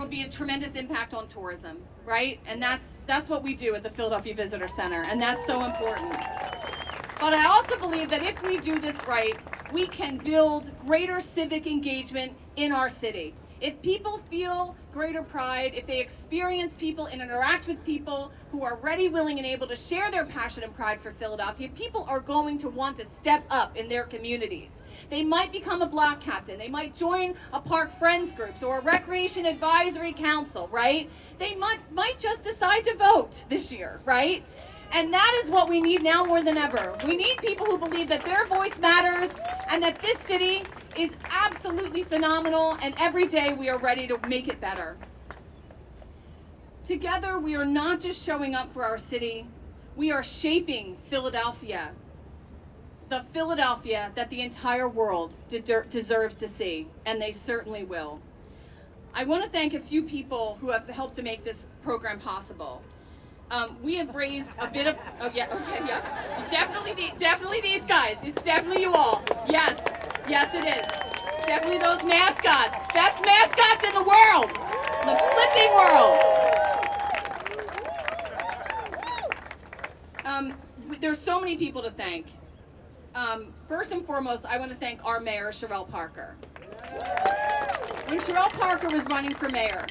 would be a tremendous impact on tourism, right? And that's what we do at the Philadelphia Visitor Center, and that's so important. But I also believe that if we do this right, we can build greater civic engagement in our city. If people feel greater pride, if they experience people and interact with people who are ready, willing, and able to share their passion and pride for Philadelphia, people are going to want to step up in their communities. They might become a block captain. They might join a park friends groups or a recreation advisory council, right? They might just decide to vote this year, right? And that is what we need now more than ever. We need people who believe that their voice matters and that this city is absolutely phenomenal, and every day we are ready to make it better. Together, we are not just showing up for our city, we are shaping Philadelphia, the Philadelphia that the entire world deserves to see, and they certainly will. I want to thank a few people who have helped to make this program possible. We have raised a bit of, oh yeah, okay, yes. Definitely these guys. It's definitely you all. Yes, yes it is. Definitely those mascots. Best mascots in the world. The flipping world. There's so many people to thank. First and foremost, I want to thank our mayor, Sherelle Parker. When Sherelle Parker was running for mayor,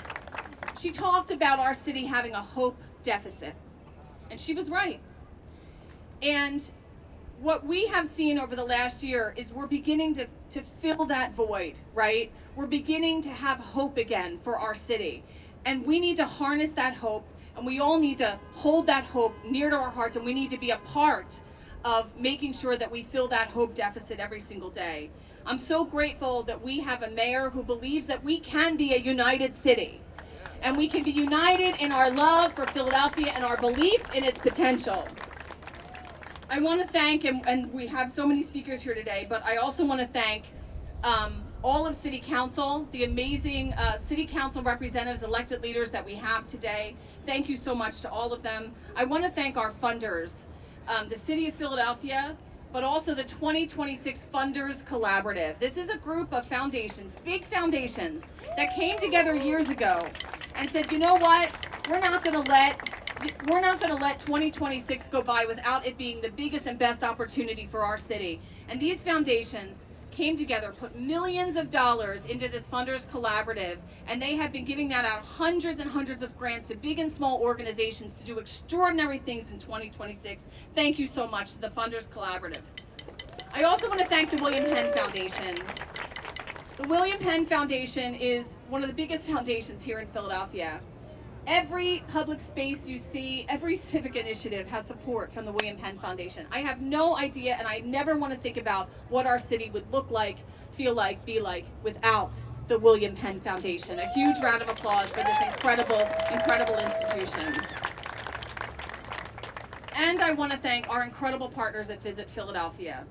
she talked about our city having a hope deficit. And she was right. And what we have seen over the last year is we're beginning to fill that void, right? We're beginning to have hope again for our city. And we need to harness that hope, and we all need to hold that hope near to our hearts, and we need to be a part of making sure that we fill that hope deficit every single day. I'm so grateful that we have a mayor who believes that we can be a united city. And we can be united in our love for Philadelphia and our belief in its potential. I want to thank, and we have so many speakers here today, but I also want to thank all of City Council, the amazing City Council representatives, elected leaders that we have today. Thank you so much to all of them. I want to thank our funders, the City of Philadelphia, but also the 2026 Funders Collaborative. This is a group of foundations, big foundations, that came together years ago and said, you know what, we're not gonna let 2026 go by without it being the biggest and best opportunity for our city. And these foundations came together, put millions of dollars into this Funders Collaborative, and they have been giving that out hundreds and hundreds of grants to big and small organizations to do extraordinary things in 2026. Thank you so much to the Funders Collaborative. I also want to thank the William Penn Foundation. The William Penn Foundation is one of the biggest foundations here in Philadelphia. Every public space you see, every civic initiative has support from the William Penn Foundation. I have no idea, and I never want to think about what our city would look like, feel like, be like without the William Penn Foundation. A huge round of applause for this incredible institution. And I want to thank our incredible partners at Visit Philadelphia.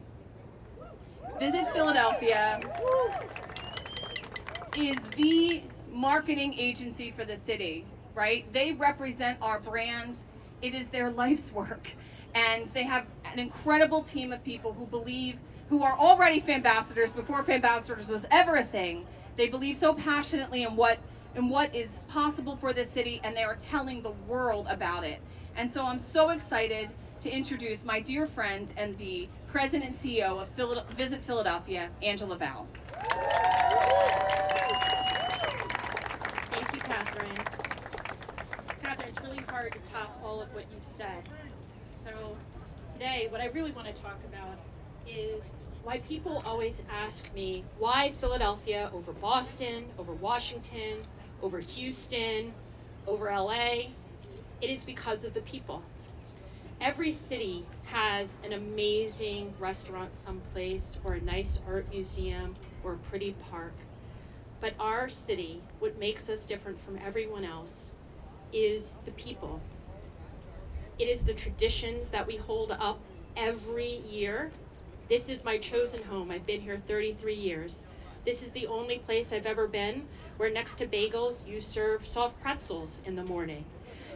Visit Philadelphia is the marketing agency for the city, right? They represent our brand. It is their life's work. And they have an incredible team of people who are already Phambassadors before Phambassadors was ever a thing. They believe so passionately in what is possible for this city, and they are telling the world about it. And so I'm so excited to introduce my dear friend and the president and CEO of Visit Philadelphia, Angela Val. Thank you, Catherine. Catherine, it's really hard to top all of what you've said. So today, what I really want to talk about is why people always ask me, why Philadelphia over Boston, over Washington, over Houston, over LA? It is because of the people. Every city has an amazing restaurant someplace, or a nice art museum, or a pretty park. But our city, what makes us different from everyone else, is the people. It is the traditions that we hold up every year. This is my chosen home. I've been here 33 years. This is the only place I've ever been where next to bagels, you serve soft pretzels in the morning.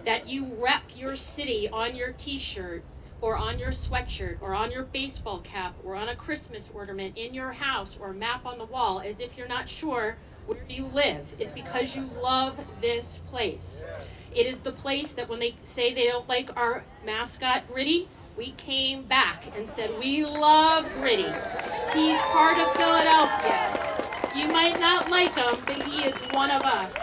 That you rep your city on your t-shirt, or on your sweatshirt, or on your baseball cap, or on a Christmas ornament in your house, or a map on the wall, as if you're not sure where you live. It's because you love this place. It is the place that when they say they don't like our mascot, Gritty, we came back and said, we love Gritty. He's part of Philadelphia. You might not like him, but he is one of us.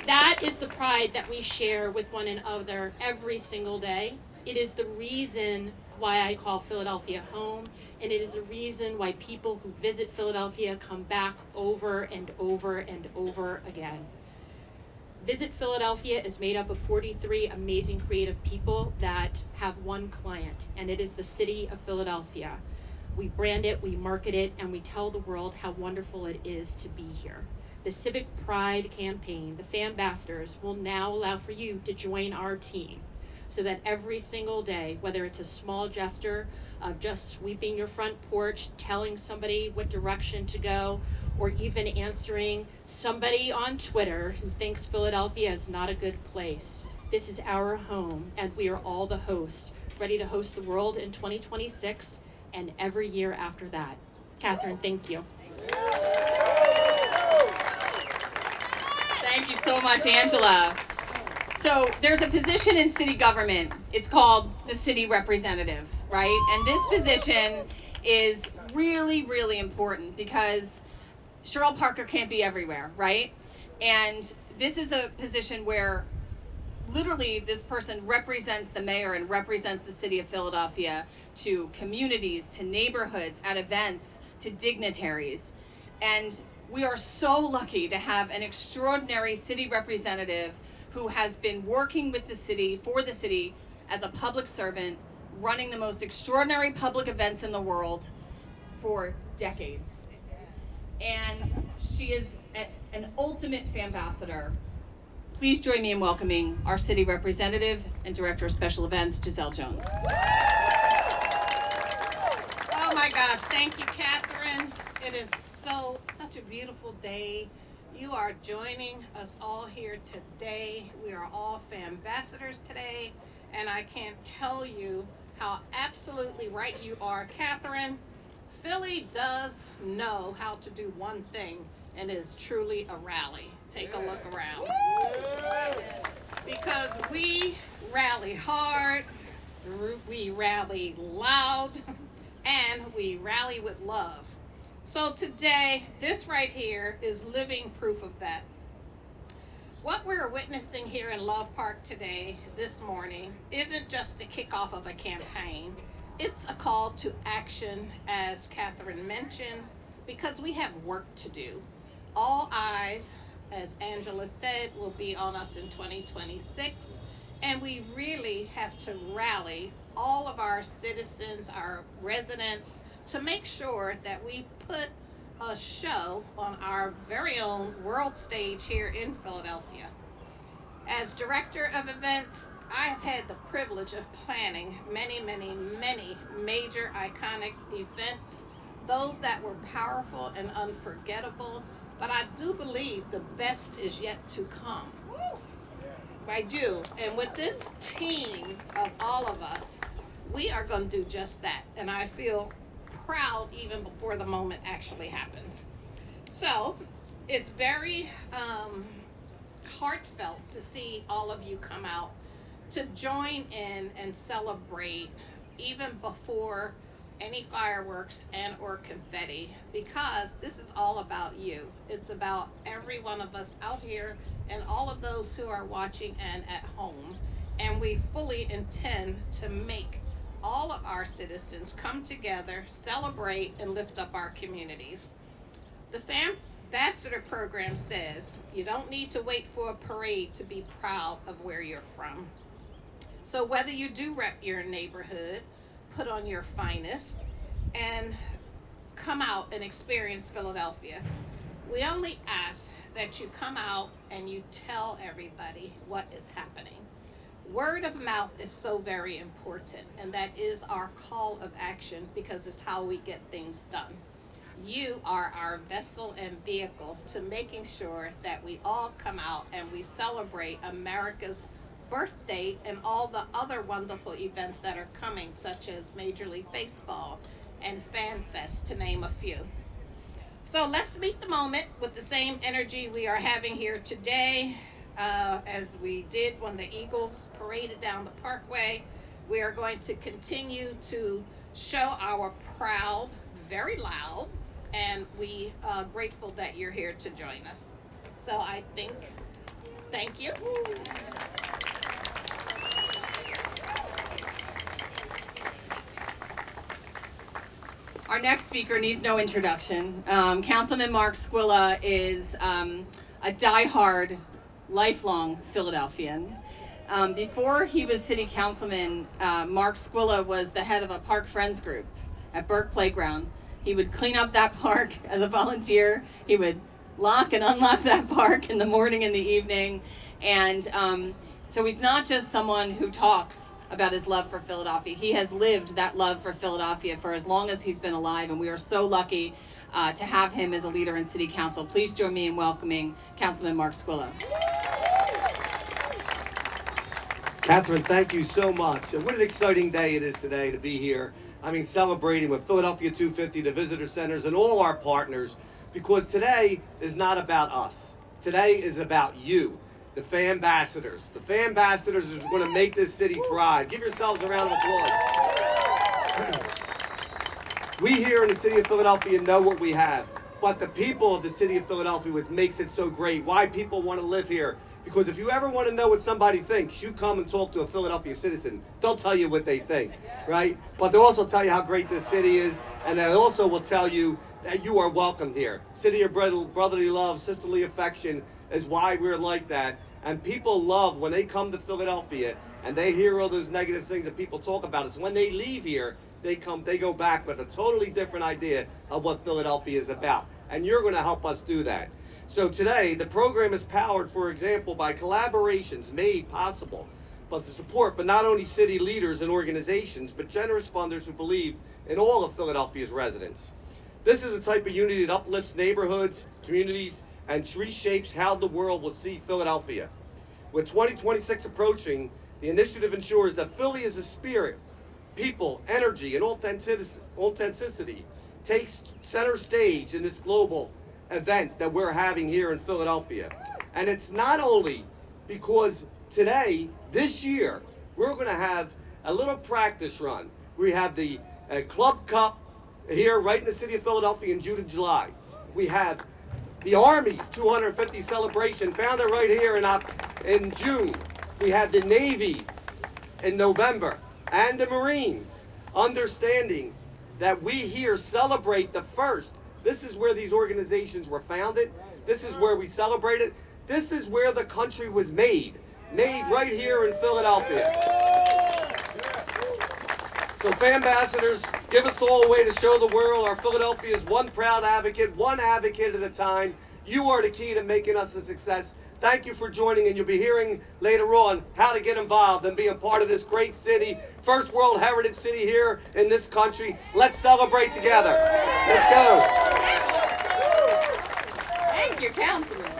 That is the pride that we share with one another every single day. It is the reason why I call Philadelphia home, and it is the reason why people who visit Philadelphia come back over and over and over again. Visit Philadelphia is made up of 43 amazing creative people that have one client, and it is the city of Philadelphia. We brand it, we market it, and we tell the world how wonderful it is to be here. The Civic Pride campaign, the Phambassadors, will now allow for you to join our team so that every single day, whether it's a small gesture of just sweeping your front porch, telling somebody what direction to go, or even answering somebody on Twitter who thinks Philadelphia is not a good place. This is our home, and we are all the hosts, ready to host the world in 2026 and every year after that. Catherine, thank you. Thank you so much, Angela. So there's a position in city government. It's called the city representative, right? And this position is really, really important because Cheryl Parker can't be everywhere, right? And this is a position where literally this person represents the mayor and represents the city of Philadelphia to communities, to neighborhoods, at events, to dignitaries. And we are so lucky to have an extraordinary city representative who has been working with the city, for the city, as a public servant, running the most extraordinary public events in the world for decades. And she is an ultimate Phambassador. Please join me in welcoming our city representative and director of special events, Giselle Jones. Oh my gosh, thank you, Catherine. It is such a beautiful day. You are joining us all here today. We are all Phambassadors today, and I can't tell you how absolutely right you are, Catherine. Philly does know how to do one thing, and it is truly a rally. Take a look around. Because we rally hard, we rally loud, and we rally with love. So today, this right here is living proof of that. What we're witnessing here in Love Park today, this morning, isn't just the kickoff of a campaign. It's a call to action, as Catherine mentioned, because we have work to do. All eyes, as Angela said, will be on us in 2026, and we really have to rally all of our citizens, our residents, to make sure that we put a show on our very own world stage here in Philadelphia. As director of events, I have had the privilege of planning many, many, many major iconic events, those that were powerful and unforgettable, but I do believe the best is yet to come. I do, and with this team of all of us, we are going to do just that, and I feel proud even before the moment actually happens. So it's very heartfelt to see all of you come out to join in and celebrate even before any fireworks and or confetti, because this is all about you. It's about every one of us out here and all of those who are watching and at home, and we fully intend to make all of our citizens come together, celebrate, and lift up our communities. The Phambassador program says you don't need to wait for a parade to be proud of where you're from. So whether you do rep your neighborhood, put on your finest, and come out and experience Philadelphia, we only ask that you come out and you tell everybody what is happening. Word of mouth is so very important, and that is our call of action because it's how we get things done. You are our vessel and vehicle to making sure that we all come out and we celebrate America's birthday and all the other wonderful events that are coming, such as Major League Baseball and Fan Fest, to name a few. So let's meet the moment with the same energy we are having here today. As we did when the Eagles paraded down the parkway, we are going to continue to show our proud, very loud, and we are grateful that you're here to join us. So I think, thank you. Our next speaker needs no introduction. Councilman Mark Squilla is a diehard, lifelong Philadelphian. Before he was city councilman, Mark Squilla was the head of a park friends group at Burke Playground. He would clean up that park as a volunteer. He would lock and unlock that park in the morning and the evening. And so he's not just someone who talks about his love for Philadelphia. He has lived that love for Philadelphia for as long as he's been alive, and we are so lucky to have him as a leader in City Council. Please join me in welcoming Councilman Mark Squilla. Catherine, thank you so much. And what an exciting day it is today to be here. I mean, celebrating with Philadelphia 250, the visitor centers, and all our partners, because today is not about us. Today is about you, the Phambassadors. The Phambassadors is going to make this city thrive. Give yourselves a round of applause. We here in the city of Philadelphia know what we have, but the people of the city of Philadelphia, which makes it so great, why people want to live here. Because if you ever want to know what somebody thinks, you come and talk to a Philadelphia citizen. They'll tell you what they think, right? But they'll also tell you how great this city is, and they also will tell you that you are welcomed here. City of brotherly love, sisterly affection is why we're like that. And people love when they come to Philadelphia and they hear all those negative things that people talk about us. When they leave here, they go back with a totally different idea of what Philadelphia is about. And you're going to help us do that. So today, the program is powered, for example, by collaborations made possible, but to support, but not only city leaders and organizations, but generous funders who believe in all of Philadelphia's residents. This is a type of unity that uplifts neighborhoods, communities, and reshapes how the world will see Philadelphia. With 2026 approaching, the initiative ensures that Philly is a spirit, people, energy, and authenticity takes center stage in this global event that we're having here in Philadelphia. And it's not only because today, this year, we're going to have a little practice run. We have the Club Cup here right in the city of Philadelphia in June and July. We have the Army's 250 celebration, found it right here in June. We have the Navy in November and the Marines, understanding that we here celebrate the first. This is where these organizations were founded. This is where we celebrate it. This is where the country was made right here in Philadelphia. So Phambassadors, give us all a way to show the world our Philadelphia is one proud advocate, one advocate at a time. You are the key to making us a success. Thank you for joining, and you'll be hearing later on how to get involved and be a part of this great city, first World Heritage City here in this country. Let's celebrate together. Let's go. Thank you, Councilman.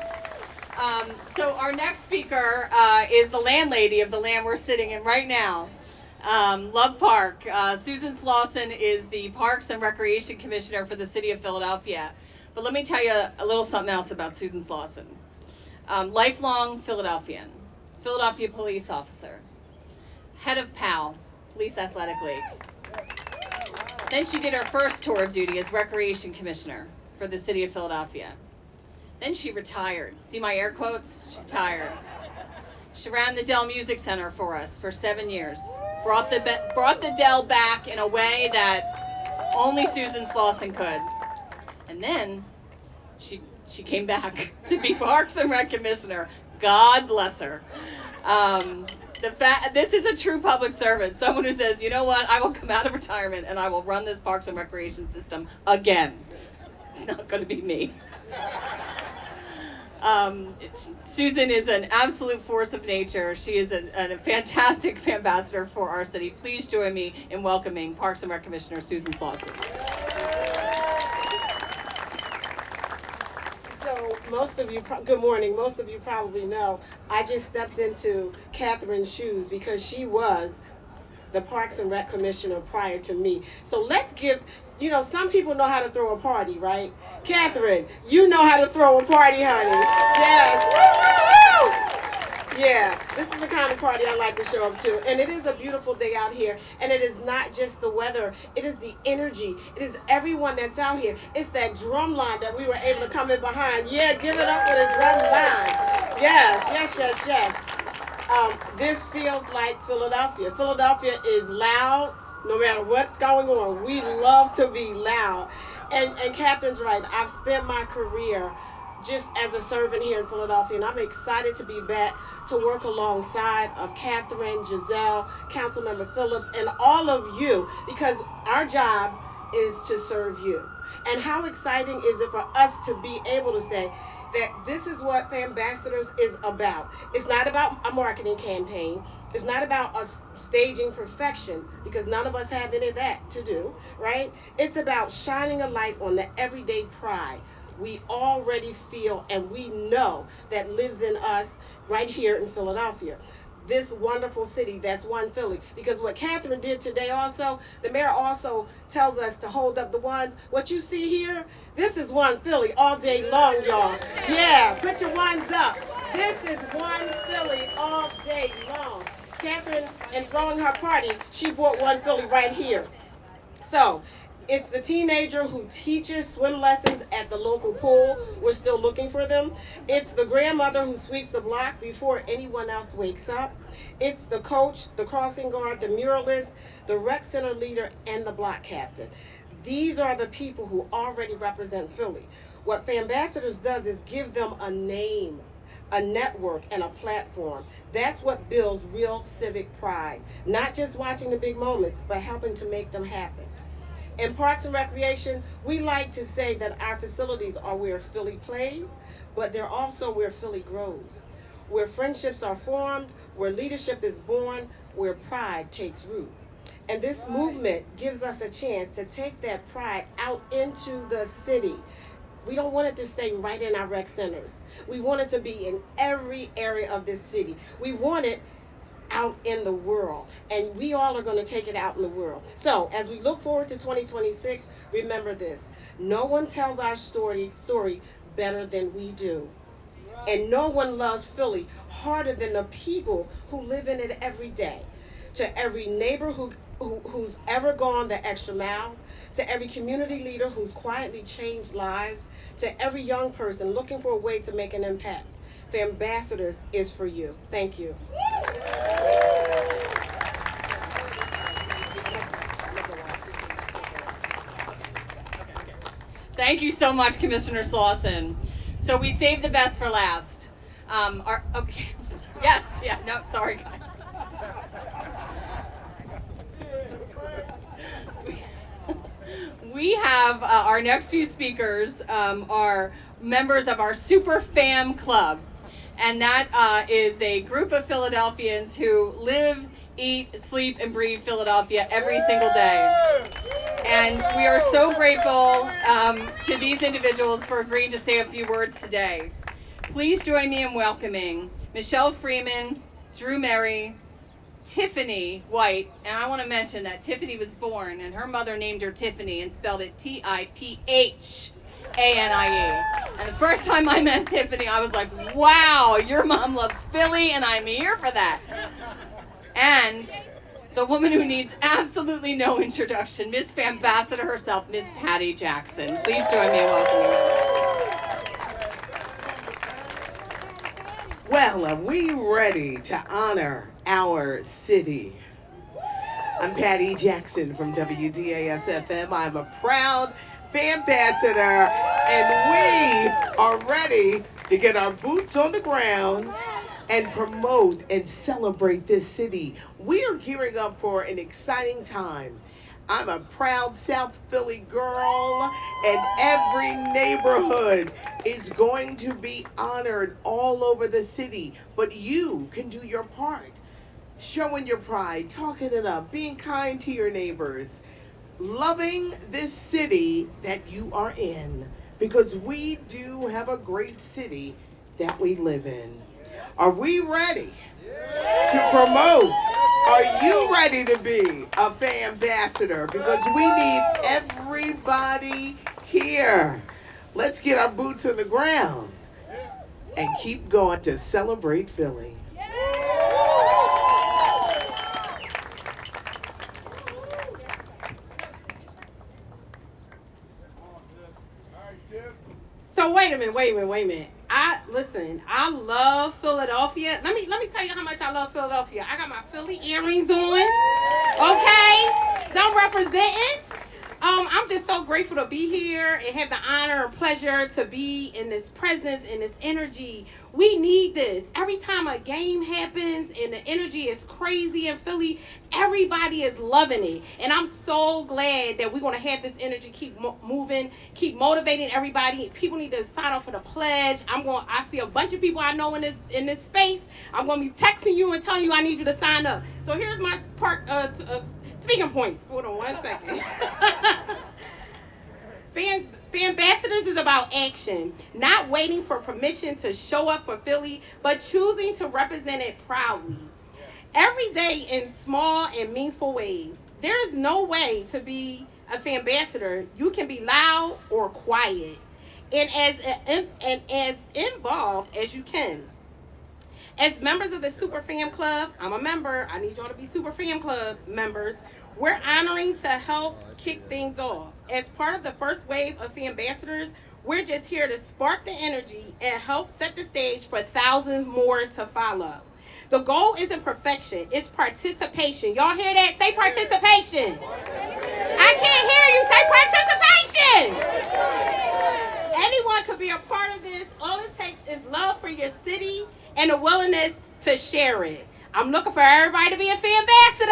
So our next speaker is the landlady of the land we're sitting in right now, Love Park. Susan Slauson is the Parks and Recreation Commissioner for the City of Philadelphia. But let me tell you a little something else about Susan Slauson. Lifelong Philadelphian, Philadelphia police officer, head of PAL, Police Athletic League. Then she did her first tour of duty as Recreation Commissioner for the City of Philadelphia. Then she retired. See my air quotes? She retired. She ran the Dell Music Center for us for 7 years. Brought the Dell back in a way that only Susan Slauson could. And then she came back to be Parks and Rec Commissioner. God bless her. This is a true public servant. Someone who says, you know what, I will come out of retirement and I will run this Parks and Recreation system again. It's not going to be me. Susan is an absolute force of nature. She is a fantastic ambassador for our city. Please join me in welcoming Parks and Rec Commissioner Susan Slauson. So most of you, good morning, most of you probably know, I just stepped into Catherine's shoes because she was the Parks and Rec Commissioner prior to me. So let's give, some people know how to throw a party, right? Catherine, you know how to throw a party, honey. Yes. Woo, woo, woo. Yeah, this is the kind of party I like to show up to. And it is a beautiful day out here. And it is not just the weather. It is the energy. It is everyone that's out here. It's that drum line that we were able to come in behind. Yeah, give it up for the drum line. Yes. This feels like Philadelphia. Philadelphia is loud no matter what's going on. We love to be loud. And Catherine's right. I've spent my career just as a servant here in Philadelphia, and I'm excited to be back to work alongside of Catherine, Giselle, Councilmember Phillips, and all of you, because our job is to serve you. And how exciting is it for us to be able to say that this is what Phambassadors is about. It's not about a marketing campaign. It's not about us staging perfection, because none of us have any of that to do, right? It's about shining a light on the everyday pride we already feel and we know that lives in us right here in Philadelphia. This wonderful city that's one Philly. Because what Catherine did today also, the mayor also tells us to hold up the ones. What you see here, this is one Philly all day long, y'all. Yeah, put your ones up. This is one Philly all day long. Catherine, in throwing her party, she brought one Philly right here. So, it's the teenager who teaches swim lessons at the local pool. We're still looking for them. It's the grandmother who sweeps the block before anyone else wakes up. It's the coach, the crossing guard, the muralist, the rec center leader, and the block captain. These are the people who already represent Philly. What Phambassadors does is give them a name, a network, and a platform. That's what builds real civic pride. Not just watching the big moments, but helping to make them happen. In Parks and Recreation, we like to say that our facilities are where Philly plays, but they're also where Philly grows, where friendships are formed, where leadership is born, where pride takes root. And this movement gives us a chance to take that pride out into the city. We don't want it to stay right in our rec centers. We want it to be in every area of this city. We want it out in the world, and we all are going to take it out in the world. So as we look forward to 2026, remember this: no one tells our story better than we do, and no one loves Philly harder than the people who live in it every day. To every neighbor who's ever gone the extra mile, to every community leader who's quietly changed lives, to every young person looking for a way to make an impact, Phambassadors is for you. Thank you. Thank you so much, Commissioner Slauson. So we saved the best for last. Okay. Yes. Yeah. No. Sorry, guys. We have our next few speakers are members of our Super Fam Club, and that is a group of Philadelphians who live, eat, sleep, and breathe Philadelphia every single day. And we are so grateful to these individuals for agreeing to say a few words today. Please join me in welcoming Michelle Freeman, Drew Merry, Tiffany White, and I want to mention that Tiffany was born and her mother named her Tiffany and spelled it Tiphanie. And the first time I met Tiffany, I was like, wow, your mom loves Philly, and I'm here for that. And the woman who needs absolutely no introduction, Miss Phambassador herself, Miss Patty Jackson. Please join me in welcoming her. Well, are we ready to honor our city? I'm Patty Jackson from WDAS-FM. I'm a proud Phambassador, and we are ready to get our boots on the ground and promote and celebrate this city. We are gearing up for an exciting time. I'm a proud South Philly girl, and every neighborhood is going to be honored all over the city. But you can do your part, showing your pride, talking it up, being kind to your neighbors, loving this city that you are in, because we do have a great city that we live in. Are we ready to promote Are you ready to be a Phambassador? Because we need everybody here. Let's get our boots on the ground and keep going to celebrate Philly. So wait a minute. I love Philadelphia. Let me tell you how much I love Philadelphia. I got my Philly earrings on. Okay? I'm representing. I'm just so grateful to be here and have the honor and pleasure to be in this presence and this energy. We need this. Every time a game happens and the energy is crazy in Philly, everybody is loving it. And I'm so glad that we're going to have this energy keep moving, keep motivating everybody. People need to sign up for the pledge. I see a bunch of people I know in this space. I'm going to be texting you and telling you I need you to sign up. So here's my speaking points. Hold on one second. Phambassadors is about action, not waiting for permission to show up for Philly, but choosing to represent it proudly. Every day in small and meaningful ways. There is no way to be a Phambassador. You can be loud or quiet, and as involved as you can. As members of the Super Fam Club, I'm a member. I need y'all to be Super Fam Club members. We're honoring to help kick things off. As part of the first wave of Phambassadors, we're just here to spark the energy and help set the stage for thousands more to follow. The goal isn't perfection, it's participation. Y'all hear that? Say participation. I can't hear you. Say participation. Anyone could be a part of this. All it takes is love for your city and a willingness to share it. I'm looking for everybody to be a Phambassador.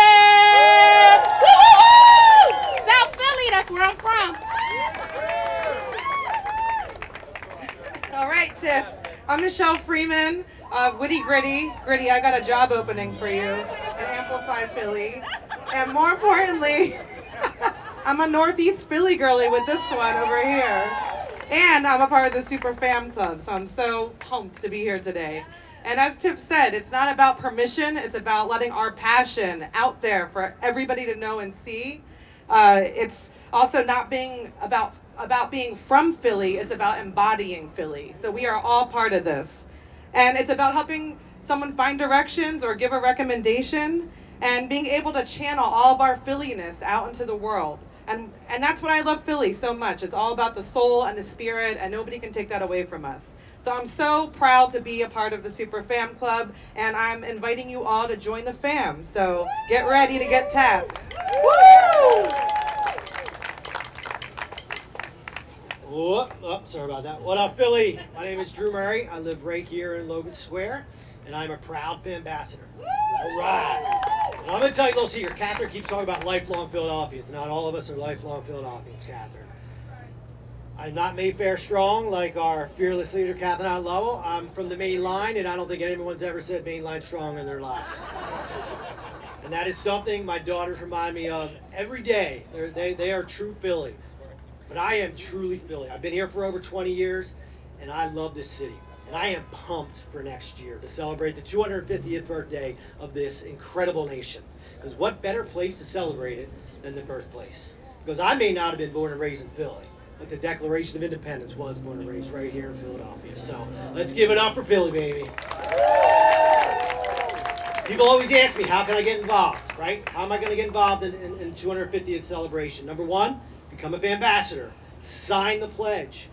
Woo-hoo-hoo! South Philly, that's where I'm from. All right, Tiff. I'm Michelle Freeman of Witty Gritty. Gritty, I got a job opening for you in Amplify Philly. And more importantly, I'm a Northeast Philly girly with this one over here. And I'm a part of the Super Fam Club, so I'm so pumped to be here today. And as Tiff said, it's not about permission, it's about letting our passion out there for everybody to know and see. It's also not being about being from Philly, it's about embodying Philly. So we are all part of this. And it's about helping someone find directions or give a recommendation and being able to channel all of our Philliness out into the world. And that's what I love Philly so much. It's all about the soul and the spirit, and nobody can take that away from us. So I'm so proud to be a part of the Super Fam Club, and I'm inviting you all to join the fam. So get ready to get tapped. Woo! Sorry about that. What up, Philly? My name is Drew Murray. I live right here in Logan Square, and I'm a proud Phambassador. All right. Now, I'm going to tell you a little secret. Catherine keeps talking about lifelong Philadelphians. Not all of us are lifelong Philadelphians, Catherine. I'm not Mayfair strong like our fearless leader, Catherine Lovell. I'm from the main line, and I don't think anyone's ever said main line strong in their lives. And that is something my daughters remind me of every day. They are true Philly. But I am truly Philly. I've been here for over 20 years, and I love this city. And I am pumped for next year to celebrate the 250th birthday of this incredible nation. Because what better place to celebrate it than the birthplace? Because I may not have been born and raised in Philly, but the Declaration of Independence was born and raised right here in Philadelphia. So let's give it up for Philly, baby. People always ask me, how can I get involved, right? How am I going to get involved in 250th celebration? Number one, become a Phambassador. Sign the pledge.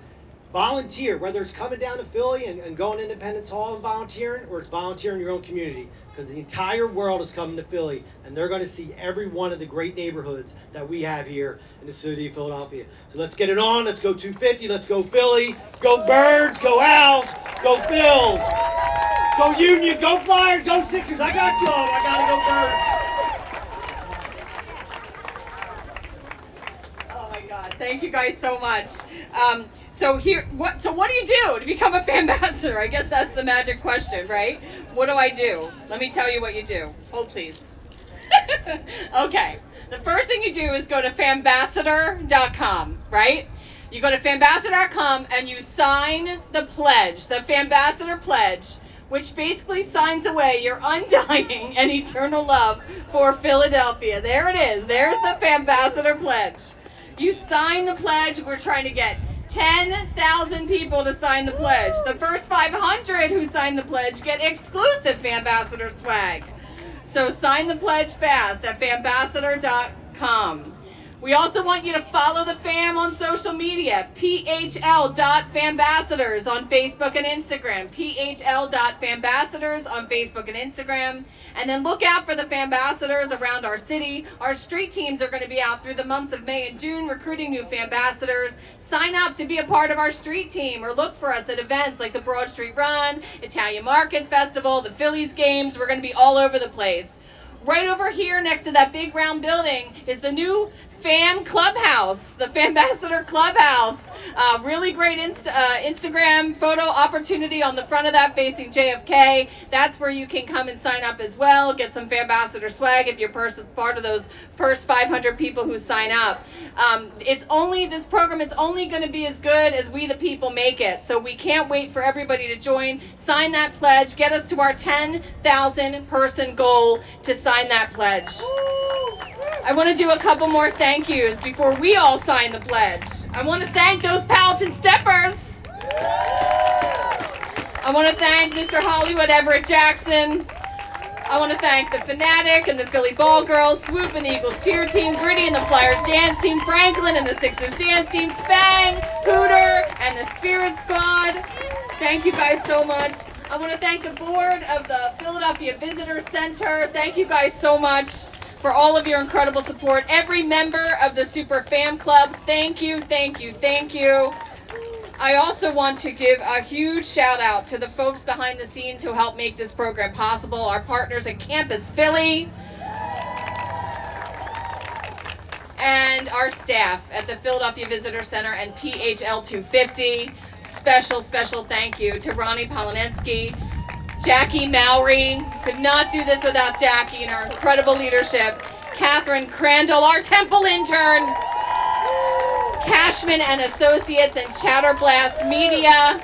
Volunteer, whether it's coming down to Philly and going to Independence Hall and volunteering, or it's volunteering in your own community. Because the entire world is coming to Philly, and they're going to see every one of the great neighborhoods that we have here in the city of Philadelphia. So let's get it on. Let's go 250. Let's go Philly. Go Birds. Go Owls. Go Phils. Go Union. Go Flyers. Go Sixers. I got you all. I got to go Birds. Oh my God! Thank you guys so much. So what do you do to become a Phambassador? I guess that's the magic question, right? What do I do? Let me tell you what you do. Hold please. Okay. The first thing you do is go to Phambassador.com, right? You go to Phambassador.com and you sign the pledge, the Phambassador pledge, which basically signs away your undying and eternal love for Philadelphia. There it is. There's the Phambassador Pledge. You sign the pledge. We're trying to get 10,000 people to sign the pledge. The first 500 who sign the pledge get exclusive Phambassador swag. So sign the pledge fast at phambassador.com. We also want you to follow the fam on social media, phl.phambassadors on Facebook and Instagram, phl.phambassadors on Facebook and Instagram. And then look out for the Phambassadors around our city. Our street teams are going to be out through the months of May and June recruiting new Phambassadors. Sign up to be a part of our street team or look for us at events like the Broad Street Run, Italian Market Festival, the Phillies games. We're going to be all over the place. Right over here next to that big round building is the new Fam Clubhouse, the Phambassador Clubhouse. Really great Instagram photo opportunity on the front of that facing JFK. That's where you can come and sign up as well, get some Phambassador swag if you're part of those first 500 people who sign up. This program is only going to be as good as we the people make it. So we can't wait for everybody to join. Sign that pledge. Get us to our 10,000 person goal to sign that pledge. I want to do a couple more thank yous before we all sign the pledge. I want to thank those Palatine Steppers. I want to thank Mr. Hollywood Everett Jackson. I want to thank the Fanatic and the Philly Ball Girls, Swoop and Eagles Cheer Team, Gritty and the Flyers Dance Team, Franklin and the Sixers Dance Team, Fang, Hooter, and the Spirit Squad. Thank you guys so much. I want to thank the board of the Philadelphia Visitor Center. Thank you guys so much for all of your incredible support. Every member of the Super Fam Club, thank you, thank you, thank you. I also want to give a huge shout out to the folks behind the scenes who helped make this program possible, our partners at Campus Philly, and our staff at the Philadelphia Visitor Center and PHL 250. Special thank you to Ronnie Polanensky, Jackie Mowry. Could not do this without Jackie and our incredible leadership. Catherine Crandall, our Temple intern. Cashman and Associates and Chatterblast Media.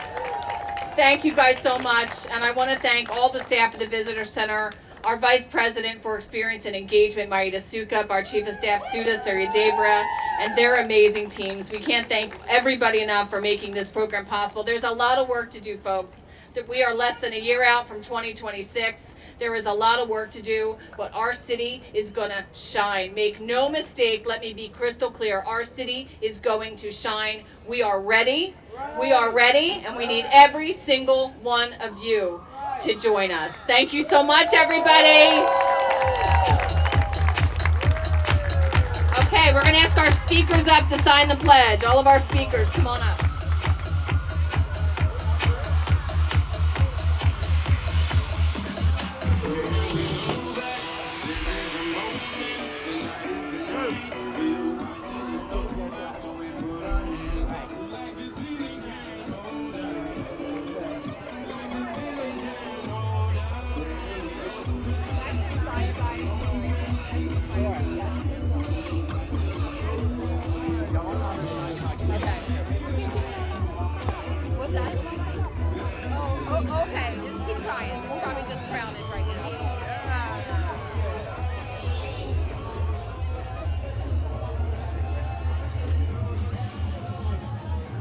Thank you guys so much. And I want to thank all the staff at the Visitor Center, our Vice President for Experience and Engagement, Marita Sukup, our Chief of Staff, Suda Suryadevra, and their amazing teams. We can't thank everybody enough for making this program possible. There's a lot of work to do, folks. That we are less than a year out from 2026. There is a lot of work to do, but our city is gonna shine. Make no mistake, let me be crystal clear. Our city is going to shine. We are ready, and we need every single one of you to join us. Thank you so much, everybody. Okay, we're gonna ask our speakers up to sign the pledge. All of our speakers, come on up. Okay, just keep trying. We'll probably just crown it right now.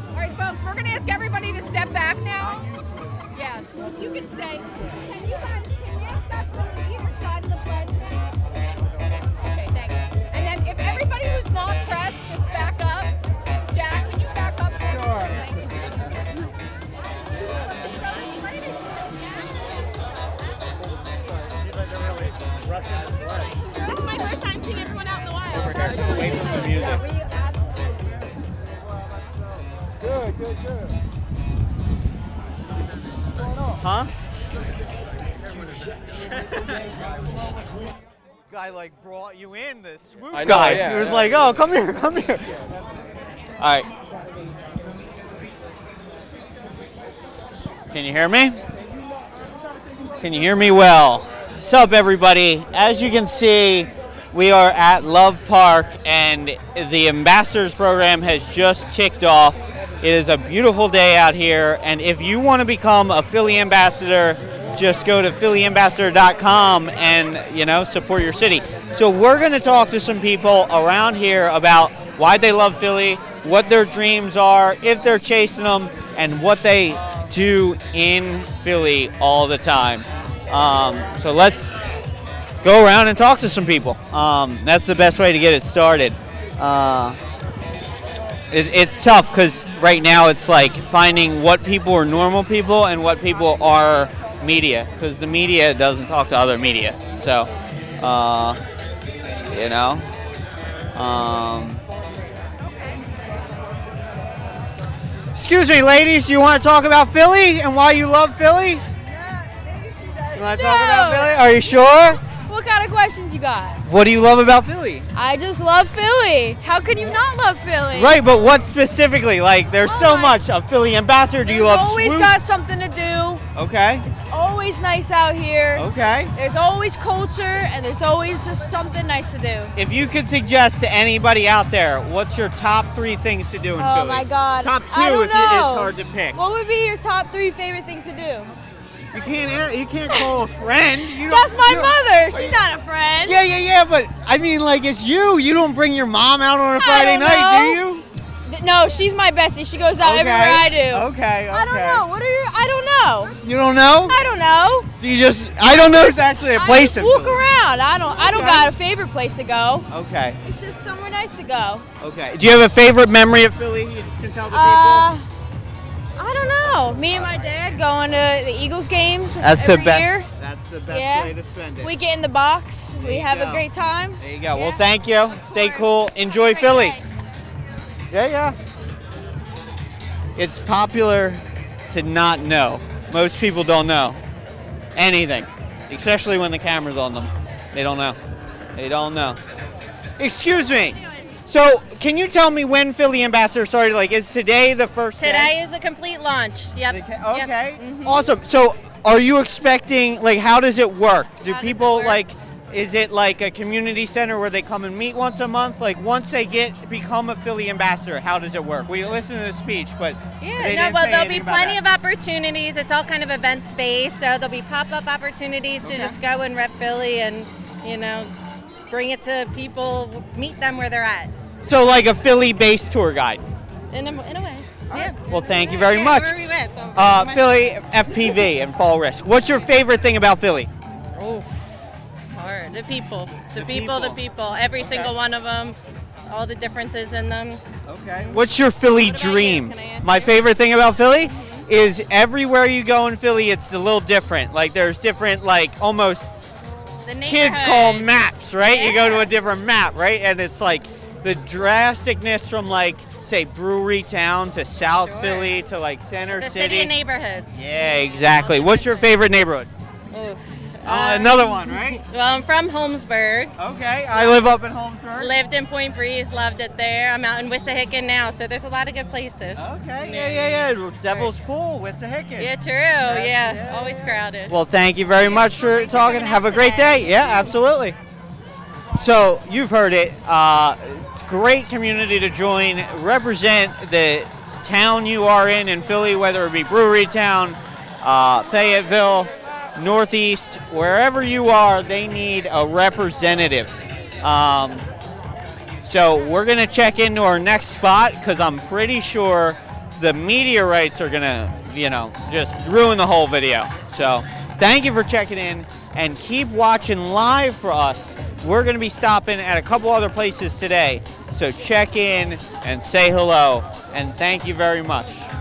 All right, folks, we're going to ask everybody to step back now. Yes, you can stay. Can we ask guys to either side of the pledge now? Okay, thanks. And then if everybody who's not pressed, just back up. Jack, can you back up? Sure. Thank you. This is my first time seeing everyone out in the wild. Over here, away from the music. Good. Huh? Guy like brought you in, the swoop guy. Yeah, he was like, oh, come here. All right. Can you hear me? Can you hear me well? What's up, everybody? As you can see, we are at Love Park, and the Ambassadors program has just kicked off. It is a beautiful day out here, and if you want to become a Philly ambassador, just go to phillyambassador.com and support your city. So we're going to talk to some people around here about why they love Philly, what their dreams are, if they're chasing them, and what they do in Philly all the time. So let's go around and talk to some people. That's the best way to get it started. It's tough because right now it's like finding what people are normal people and what people are media, because the media doesn't talk to other media. So, excuse me, ladies, you want to talk about Philly and why you love Philly? Yeah, maybe she does. You want to talk about Philly? Are you sure? What kind of questions you got? What do you love about Philly? I just love Philly. How can you not love Philly? Right, but what specifically? Like, there's so much. A Philly ambassador. Do you love always Swoop? got something to do. Okay. It's always nice out here. Okay. There's always culture, and there's always just something nice to do. If you could suggest to anybody out there, what's your top 3 things to do in Philly? Oh my God. Top 2 I don't if know. it's hard to pick. What would be your top 3 favorite things to do? You can't call a friend. That's my mother. She's not a friend. Yeah, but I mean, like, it's you. You don't bring your mom out on a Friday night, do you? No, she's my bestie. She goes out everywhere I do. Okay. I don't know. I don't know. You don't know? I don't know. Do you just? I don't know. It's actually a place in Walk Philly. around. I don't got a favorite place to go. Okay. It's just somewhere nice to go. Okay. Do you have a favorite memory of Philly? You can tell the people. I don't know. Me and my dad going to the Eagles games That's every the best. year. That's the best way to spend it. We get in the box. We have go. a great time. There you go. Well, thank you. Stay cool. Enjoy Philly. Yeah. It's popular to not know. Most people don't know anything, especially when the camera's on them. They don't know. They don't know. Excuse me. So, can you tell me when Philly Ambassador started? Like, is today the first day? Today is a complete launch. Yep. Okay. Yep. Awesome. So, are you expecting, like, how does it work? Do people, like, is it like a community center where they come and meet once a month? Like, once they become a Philly Ambassador, how does it work? We listened to the speech, but There'll be plenty of opportunities. It's all kind of events-based, so there'll be pop-up opportunities to just go and rep Philly and, bring it to people, meet them where they're at. So, like a Philly-based tour guide. In a way. Yeah. Well, thank you very much. Where are we with? Philly FPV and Fall Risk. What's your favorite thing about Philly? Oh, it's hard. The people. The people. people. Every single one of them. All the differences in them. Okay. What's your Philly dream? Can I ask My you? favorite thing about Philly is everywhere you go in Philly, it's a little different. Like, there's different, like, almost The kids call maps, right? You go to a different map, right? And it's like the drasticness from, like, say, Brewery Town to South Philly to, like, Center The City. city of neighborhoods. Yeah, exactly. What's your favorite neighborhood? Oof. Another one, right? Well, I'm from Holmesburg. Okay, I live up in Holmesburg. Lived in Point Breeze, loved it there. I'm out in Wissahickon now, so there's a lot of good places. Okay, yeah. Devil's Pool, Wissahickon. Yeah, true. Yeah, always crowded. Well, thank you very much for talking. Have a great day. Yeah, absolutely. So, you've heard it. Great community to join. Represent the town you are in Philly, whether it be Brewery Town, Fayetteville, Northeast, wherever you are, they need a representative. So we're going to check into our next spot because I'm pretty sure the media rights are going to, just ruin the whole video. So thank you for checking in and keep watching live for us. We're going to be stopping at a couple other places today. So check in and say hello. And thank you very much.